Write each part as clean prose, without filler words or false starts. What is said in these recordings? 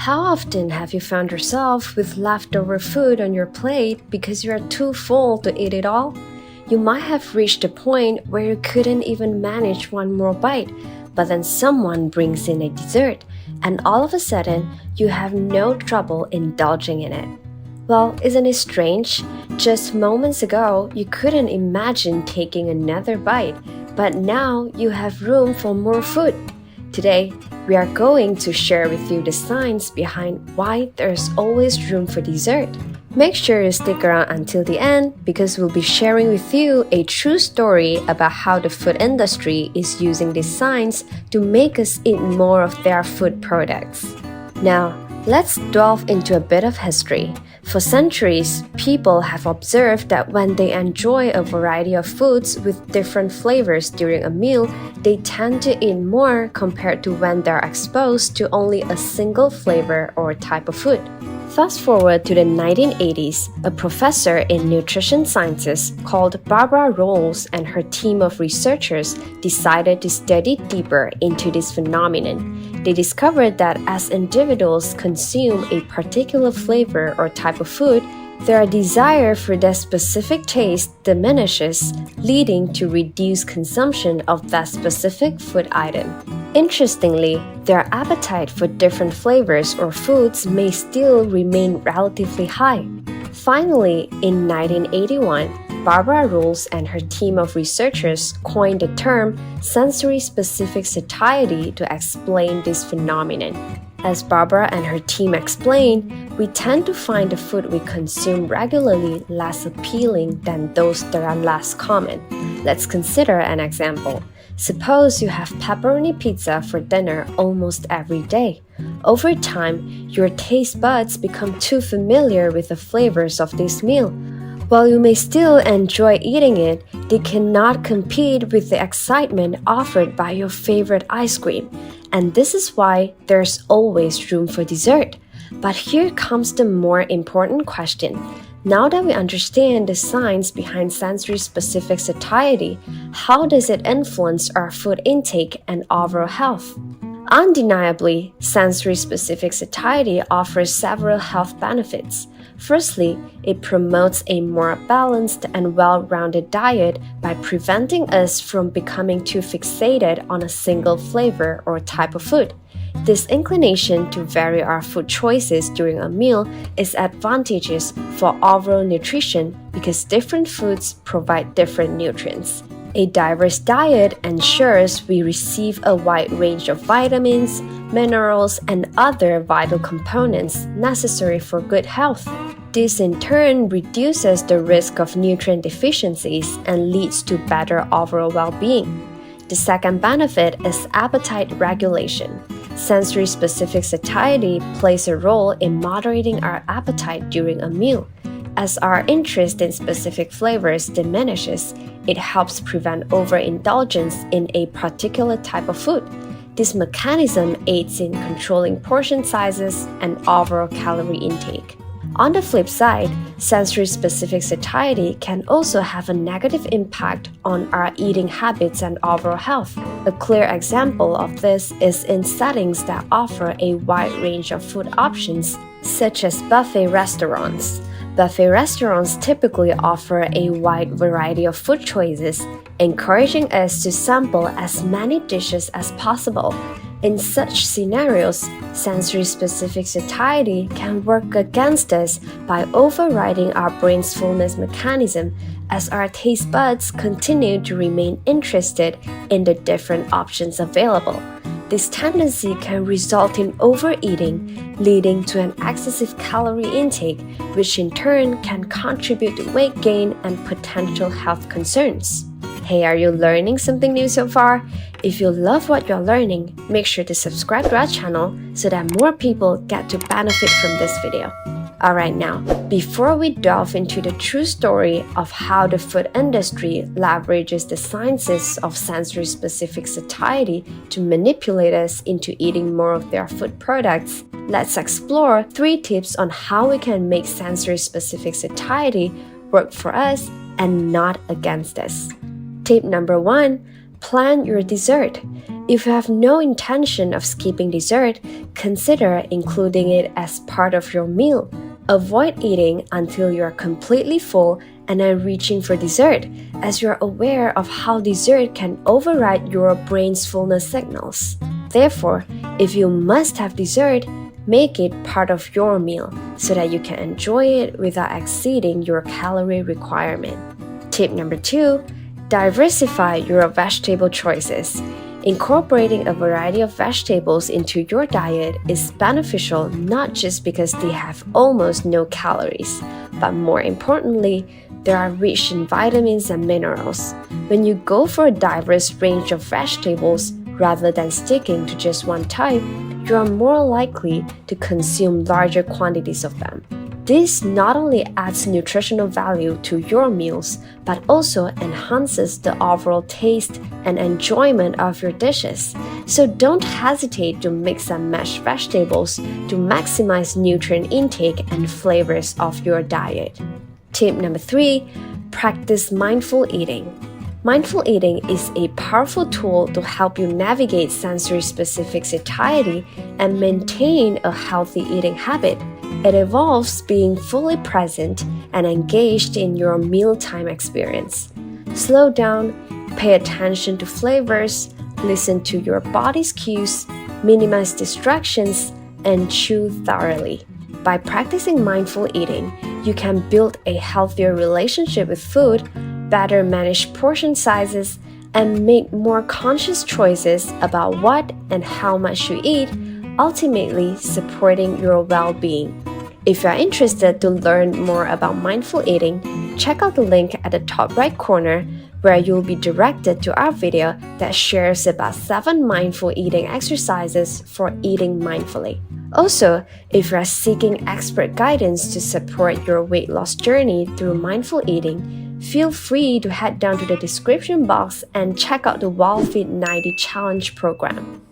How often have you found yourself with leftover food on your plate because you are too full to eat it all? You might have reached a point where you couldn't even manage one more bite, but then someone brings in a dessert, and all of a sudden, you have no trouble indulging in it. Well, isn't it strange? Just moments ago, you couldn't imagine taking another bite, but now you have room for more food. Today, we are going to share with you the science behind why there's always room for dessert. Make sure you stick around until the end because we'll be sharing with you a true story about how the food industry is using this science to make us eat more of their food products. Now, let's delve into a bit of history. For centuries, people have observed that when they enjoy a variety of foods with different flavors during a meal, they tend to eat more compared to when they're exposed to only a single flavor or type of food. Fast forward to the 1980s, a professor in nutrition sciences called Barbara Rolls and her team of researchers decided to study deeper into this phenomenon. They discovered that as individuals consume a particular flavor or type of food, their desire for that specific taste diminishes, leading to reduced consumption of that specific food item. Interestingly, their appetite for different flavors or foods may still remain relatively high. Finally, in 1981, Barbara Rolls and her team of researchers coined the term sensory-specific satiety to explain this phenomenon. As Barbara and her team explained, we tend to find the food we consume regularly less appealing than those that are less common. Let's consider an example. Suppose you have pepperoni pizza for dinner almost every day. Over time, your taste buds become too familiar with the flavors of this meal. While you may still enjoy eating it, they cannot compete with the excitement offered by your favorite ice cream. And this is why there's always room for dessert. But here comes the more important question. Now that we understand the science behind sensory-specific satiety, how does it influence our food intake and overall health? Undeniably, sensory-specific satiety offers several health benefits. Firstly, it promotes a more balanced and well-rounded diet by preventing us from becoming too fixated on a single flavor or type of food. This inclination to vary our food choices during a meal is advantageous for overall nutrition because different foods provide different nutrients. A diverse diet ensures we receive a wide range of vitamins, minerals, and other vital components necessary for good health. This in turn reduces the risk of nutrient deficiencies and leads to better overall well-being. The second benefit is appetite regulation. Sensory-specific satiety plays a role in moderating our appetite during a meal. As our interest in specific flavors diminishes, it helps prevent overindulgence in a particular type of food. This mechanism aids in controlling portion sizes and overall calorie intake. On the flip side, sensory-specific satiety can also have a negative impact on our eating habits and overall health. A clear example of this is in settings that offer a wide range of food options, such as buffet restaurants. Buffet restaurants typically offer a wide variety of food choices, encouraging us to sample as many dishes as possible. In such scenarios, sensory-specific satiety can work against us by overriding our brain's fullness mechanism as our taste buds continue to remain interested in the different options available. This tendency can result in overeating, leading to an excessive calorie intake, which in turn can contribute to weight gain and potential health concerns. Hey, are you learning something new so far? If you love what you're learning, make sure to subscribe to our channel so that more people get to benefit from this video. Alright now, before we delve into the true story of how the food industry leverages the sciences of sensory-specific satiety to manipulate us into eating more of their food products, let's explore 3 tips on how we can make sensory-specific satiety work for us and not against us. Tip number 1. Plan your dessert. If you have no intention of skipping dessert, consider including it as part of your meal. Avoid eating until you are completely full and then reaching for dessert, as you are aware of how dessert can override your brain's fullness signals. Therefore, if you must have dessert, make it part of your meal so that you can enjoy it without exceeding your calorie requirement. Tip number 2, diversify your vegetable choices. Incorporating a variety of vegetables into your diet is beneficial not just because they have almost no calories, but more importantly, they are rich in vitamins and minerals. When you go for a diverse range of vegetables rather than sticking to just one type, you are more likely to consume larger quantities of them. This not only adds nutritional value to your meals, but also enhances the overall taste and enjoyment of your dishes. So don't hesitate to mix and match vegetables to maximize nutrient intake and flavors of your diet. Tip number 3, practice mindful eating. Mindful eating is a powerful tool to help you navigate sensory-specific satiety and maintain a healthy eating habit. It involves being fully present and engaged in your mealtime experience. Slow down, pay attention to flavors, listen to your body's cues, minimize distractions, and chew thoroughly. By practicing mindful eating, you can build a healthier relationship with food, better manage portion sizes, and make more conscious choices about what and how much you eat, ultimately supporting your well-being. If you are interested to learn more about mindful eating, check out the link at the top right corner where you'll be directed to our video that shares about 7 mindful eating exercises for eating mindfully. Also, if you are seeking expert guidance to support your weight loss journey through mindful eating, feel free to head down to the description box and check out the WildFit 90 Challenge program.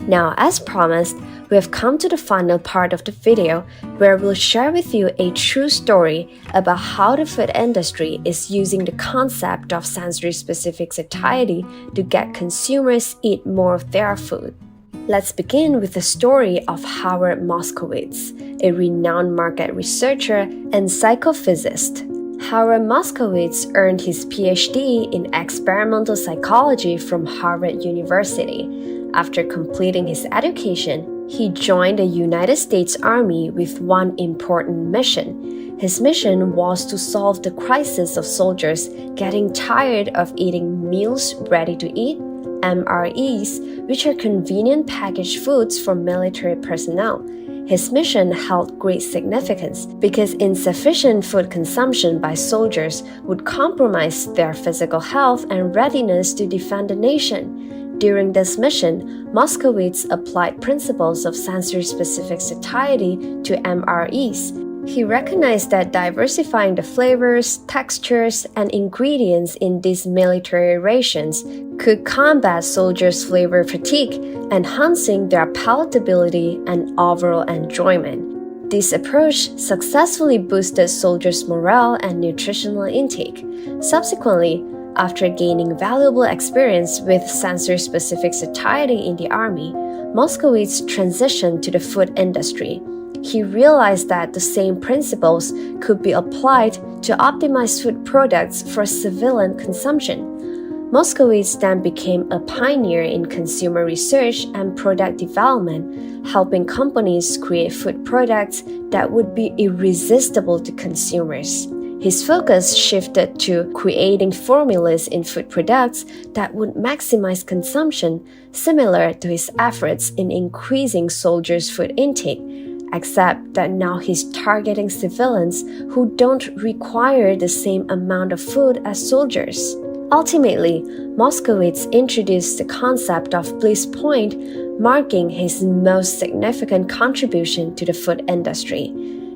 Now, as promised, we have come to the final part of the video where we'll share with you a true story about how the food industry is using the concept of sensory-specific satiety to get consumers eat more of their food. Let's begin with the story of Howard Moskowitz, a renowned market researcher and psychophysicist. Howard Moskowitz earned his PhD in experimental psychology from Harvard University. After completing his education, he joined the United States Army with one important mission. His mission was to solve the crisis of soldiers getting tired of eating meals ready to eat, MREs, which are convenient packaged foods for military personnel. His mission held great significance because insufficient food consumption by soldiers would compromise their physical health and readiness to defend the nation. During this mission, Moskowitz applied principles of sensory-specific satiety to MREs. He recognized that diversifying the flavors, textures, and ingredients in these military rations could combat soldiers' flavor fatigue, enhancing their palatability and overall enjoyment. This approach successfully boosted soldiers' morale and nutritional intake. Subsequently, after gaining valuable experience with sensory-specific satiety in the Army, Moskowitz transitioned to the food industry. He realized that the same principles could be applied to optimize food products for civilian consumption. Moskowitz then became a pioneer in consumer research and product development, helping companies create food products that would be irresistible to consumers. His focus shifted to creating formulas in food products that would maximize consumption, similar to his efforts in increasing soldiers' food intake, except that now he's targeting civilians who don't require the same amount of food as soldiers. Ultimately, Moskowitz introduced the concept of bliss point, marking his most significant contribution to the food industry.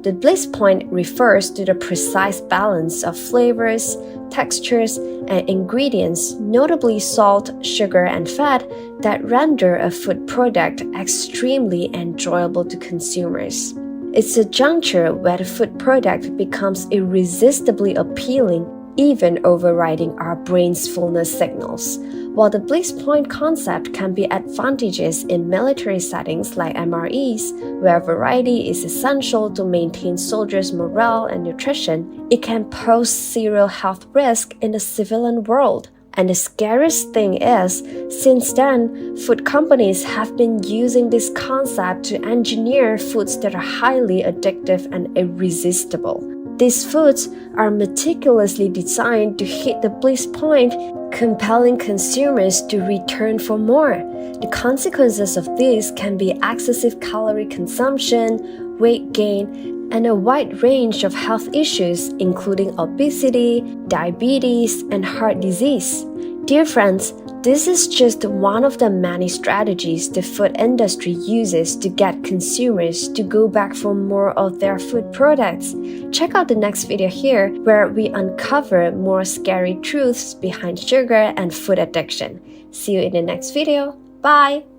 The bliss point refers to the precise balance of flavors, textures, and ingredients, notably salt, sugar, and fat, that render a food product extremely enjoyable to consumers. It's a juncture where the food product becomes irresistibly appealing, even overriding our brain's fullness signals. While the bliss point concept can be advantageous in military settings like MREs, where variety is essential to maintain soldiers' morale and nutrition, it can pose serious health risk in the civilian world. And the scariest thing is, since then, food companies have been using this concept to engineer foods that are highly addictive and irresistible. These foods are meticulously designed to hit the bliss point, compelling consumers to return for more. The consequences of this can be excessive calorie consumption, weight gain, and a wide range of health issues, including obesity, diabetes, and heart disease. Dear friends, this is just one of the many strategies the food industry uses to get consumers to go back for more of their food products. Check out the next video here, where we uncover more scary truths behind sugar and food addiction. See you in the next video. Bye!